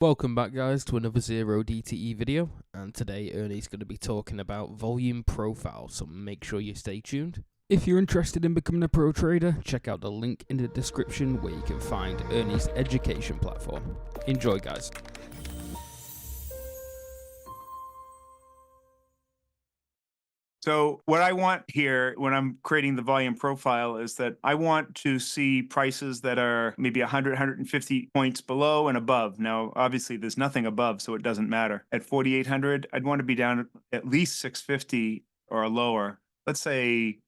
Welcome back, guys, to another Zero DTE video, and today Ernie's going to be talking about volume profile, so make sure you stay tuned. If you're interested in becoming a pro trader, check out the link in the description where you can find Ernie's education platform. Enjoy, guys. So what I want here when I'm creating the volume profile is that I want to see prices that are maybe 100, 150 points below and above. Now, obviously, there's nothing above, so it doesn't matter. At 4,800, I'd want to be down at least 650 or lower. Let's say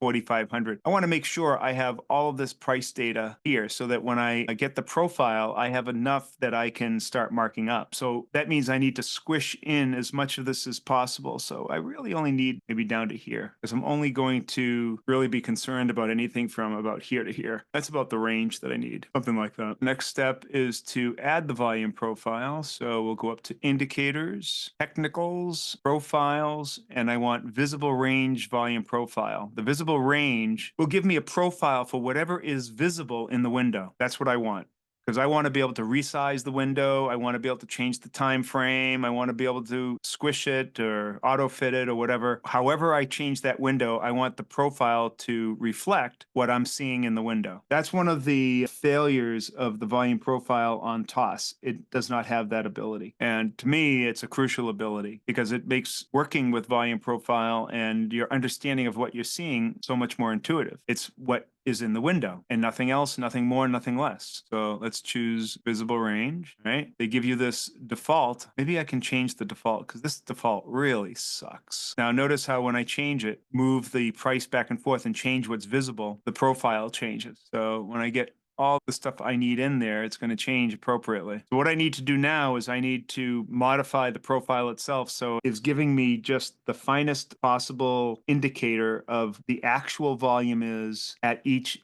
4,500. I want to make sure I have all of this price data here so that when I get the profile, I have enough that I can start marking up. So that means I need to squish in as much of this as possible. So I really only need maybe down to here because I'm only going to really be concerned about anything from about here to here. That's about the range that I need, something like that. Next step is to add the volume profile. So we'll go up to indicators, technicals, profiles, and I want visible range volume profile. The visible range will give me a profile for whatever is visible in the window. That's what I want. Because I want to be able to resize the window. I want to be able to change the time frame. I want to be able to squish it or auto fit it or whatever. However I change that window, I want the profile to reflect what I'm seeing in the window. That's one of the failures of the volume profile on TOS. It does not have that ability. And to me, it's a crucial ability because it makes working with volume profile and your understanding of what you're seeing so much more intuitive. It's what is in the window and nothing else, nothing more, nothing less. So let's choose visible range, right? They give you this default. Maybe I can change the default because this default really sucks. Now notice how when I change it, move the price back and forth and change what's visible, the profile changes. So when I get all the stuff I need in there, it's going to change appropriately. So what I need to do now is I need to modify the profile itself. So it's giving me just the finest possible indicator of the actual volume is at each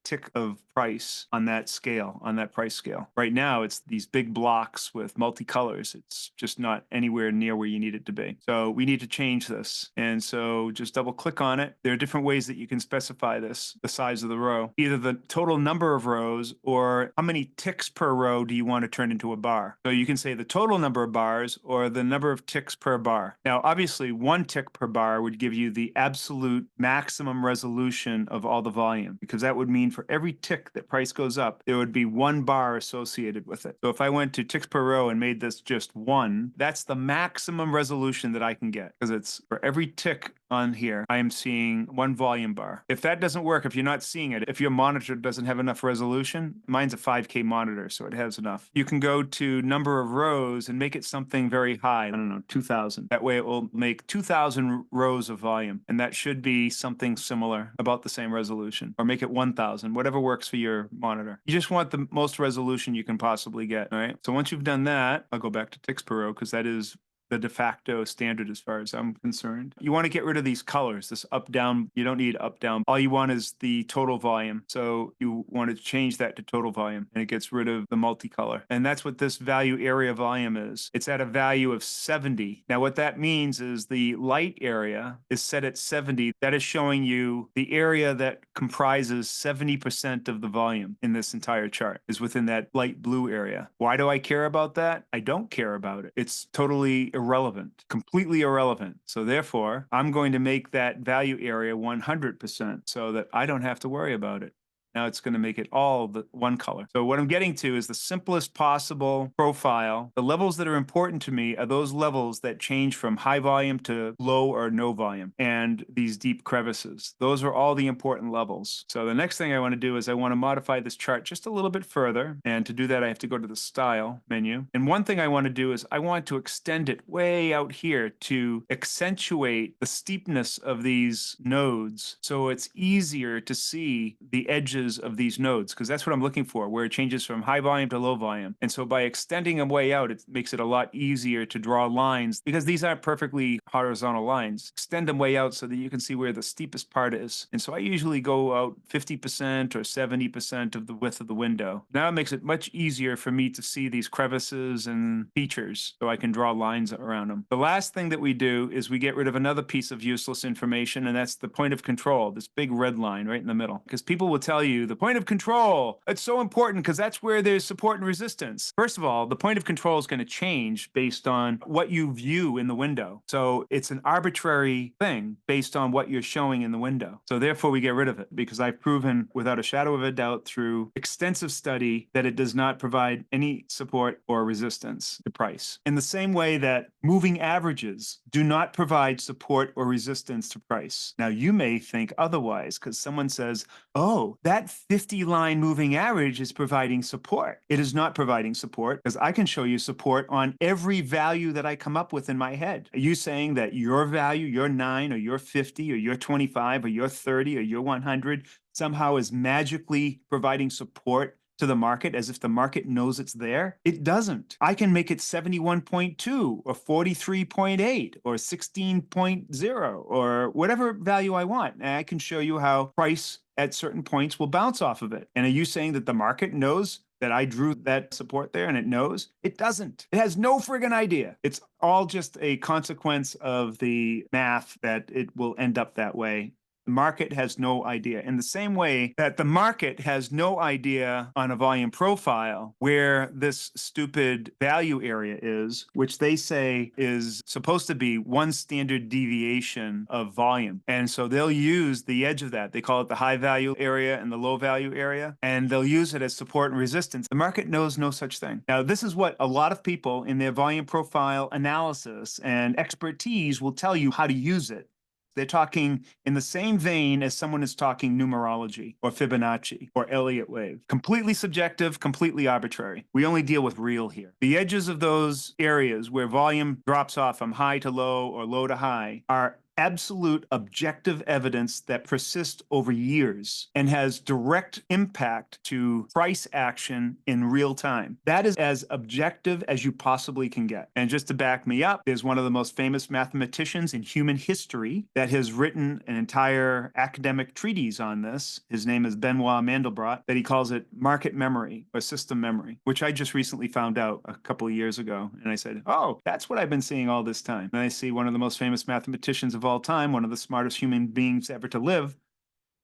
tick of price on that scale, on that price scale. Right now, it's these big blocks with multicolors. It's just not anywhere near where you need it to be. So we need to change this. And so just double click on it. There are different ways that you can specify this, the size of the row, either the total number of rows or how many ticks per row do you want to turn into a bar. So you can say the total number of bars or the number of ticks per bar. Now, obviously, one tick per bar would give you the absolute maximum resolution of all the volume because that would mean for every tick that price goes up, there would be one bar associated with it. So if I went to ticks per row and made this just one, that's the maximum resolution that I can get because it's for every tick on here, I am seeing one volume bar. If that doesn't work, if you're not seeing it, if your monitor doesn't have enough resolution, mine's a 5K monitor, so it has enough. You can go to number of rows and make it something very high. I don't know, 2,000. That way it will make 2,000 rows of volume, and that should be something similar, about the same resolution, or make it 1,000, whatever works for your monitor. You just want the most resolution you can possibly get, all right? So once you've done that, I'll go back to ticks per row because that is the de facto standard as far as I'm concerned. You want to get rid of these colors, this up, down. You don't need up, down. All you want is the total volume. So you want to change that to total volume and it gets rid of the multicolor. And that's what this value area volume is. It's at a value of 70. Now what that means is the light area is set at 70. That is showing you the area that comprises 70% of the volume in this entire chart is within that light blue area. Why do I care about that? I don't care about it. It's totally irrelevant, completely irrelevant. So therefore, I'm going to make that value area 100% so that I don't have to worry about it. Now it's going to make it all the one color. So what I'm getting to is the simplest possible profile. The levels that are important to me are those levels that change from high volume to low or no volume and these deep crevices. Those are all the important levels. So the next thing I want to do is I want to modify this chart just a little bit further. And to do that, I have to go to the style menu. And one thing I want to do is I want to extend it way out here to accentuate the steepness of these nodes so it's easier to see the edges of these nodes, because that's what I'm looking for, where it changes from high volume to low volume. And so by extending them way out, it makes it a lot easier to draw lines because these aren't perfectly horizontal lines. Extend them way out so that you can see where the steepest part is. And so I usually go out 50% or 70% of the width of the window. Now it makes it much easier for me to see these crevices and features so I can draw lines around them. The last thing that we do is we get rid of another piece of useless information, and that's the point of control, this big red line right in the middle. Because people will tell you you the point of control. It's so important because that's where there's support and resistance. First of all, the point of control is going to change based on what you view in the window. So it's an arbitrary thing based on what you're showing in the window. So therefore we get rid of it, because I've proven without a shadow of a doubt through extensive study that it does not provide any support or resistance to price. In the same way that moving averages do not provide support or resistance to price. Now you may think otherwise because someone says, oh, that 50-line moving average is providing support. It is not providing support, because I can show you support on every value that I come up with in my head. Are you saying that your value, your 9 or your 50 or your 25 or your 30 or your 100 somehow is magically providing support to the market as if the market knows it's there? It doesn't. I can make it 71.2 or 43.8 or 16.0 or whatever value I want. And I can show you how price at certain points will bounce off of it. And are you saying that the market knows that I drew that support there and it knows? It doesn't. It has no friggin' idea. It's all just a consequence of the math that it will end up that way. The market has no idea. In the same way that the market has no idea on a volume profile where this stupid value area is, which they say is supposed to be one standard deviation of volume. And so they'll use the edge of that. They call it the high value area and the low value area, and they'll use it as support and resistance. The market knows no such thing. Now, this is what a lot of people in their volume profile analysis and expertise will tell you how to use it. They're talking in the same vein as someone is talking numerology or Fibonacci or Elliott wave. Completely subjective, completely arbitrary. We only deal with real here. The edges of those areas where volume drops off from high to low or low to high are absolute objective evidence that persists over years and has direct impact to price action in real time. That is as objective as you possibly can get. And just to back me up, there's one of the most famous mathematicians in human history that has written an entire academic treatise on this. His name is Benoit Mandelbrot, that he calls it market memory or system memory, which I just recently found out a couple of years ago. And I said, oh, that's what I've been seeing all this time. And I see one of the most famous mathematicians of all time, one of the smartest human beings ever to live,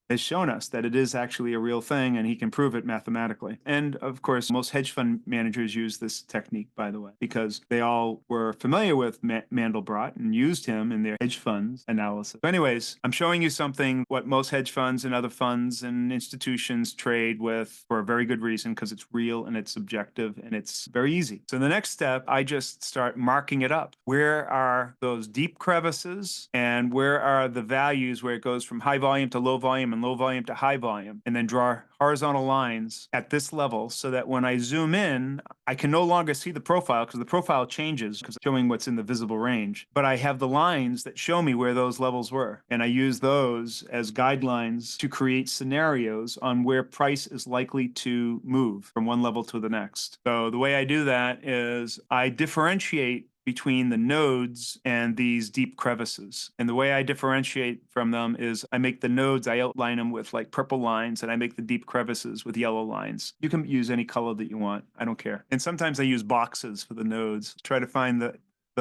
has shown us that it is actually a real thing, and he can prove it mathematically. And of course, most hedge fund managers use this technique, by the way, because they all were familiar with Mandelbrot and used him in their hedge funds analysis. So anyways, I'm showing you something what most hedge funds and other funds and institutions trade with for a very good reason, because it's real and it's subjective and it's very easy. So the next step, I just start marking it up. Where are those deep crevices, and where are the values where it goes from high volume to low volume and low volume to high volume, and then draw horizontal lines at this level so that when I zoom in, I can no longer see the profile, because the profile changes because it's showing what's in the visible range. But I have the lines that show me where those levels were, and I use those as guidelines to create scenarios on where price is likely to move from one level to the next. So the way I do that is I differentiate between the nodes and these deep crevices. And the way I differentiate from them is I make the nodes, I outline them with like purple lines, and I make the deep crevices with yellow lines. You can use any color that you want. I don't care. And sometimes I use boxes for the nodes. Try to find the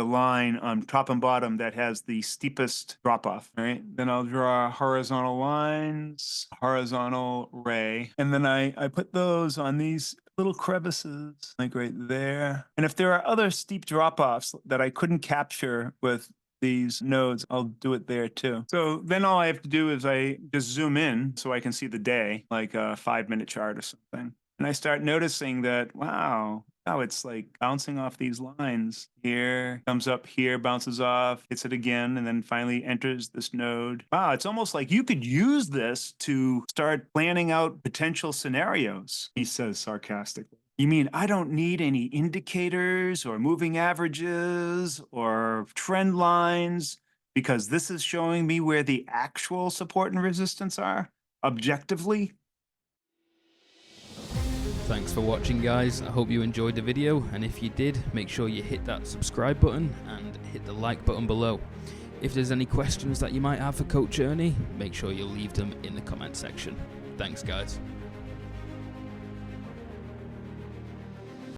line on top and bottom that has the steepest drop off, right? Then I'll draw horizontal lines, horizontal ray, and then I put those on these little crevices, like right there. And if there are other steep drop offs that I couldn't capture with these nodes, I'll do it there too. So then all I have to do is I just zoom in so I can see the day, like a 5-minute chart or something. And I start noticing that, wow, now it's like bouncing off these lines. Here, comes up here, bounces off, hits it again, and then finally enters this node. Wow, it's almost like you could use this to start planning out potential scenarios, he says sarcastically. You mean I don't need any indicators or moving averages or trend lines, because this is showing me where the actual support and resistance are objectively? Thanks for watching, guys. I hope you enjoyed the video, and if you did, make sure you hit that subscribe button and hit the like button below. If there's any questions that you might have for Coach Ernie, make sure you leave them in the comment section. Thanks, guys.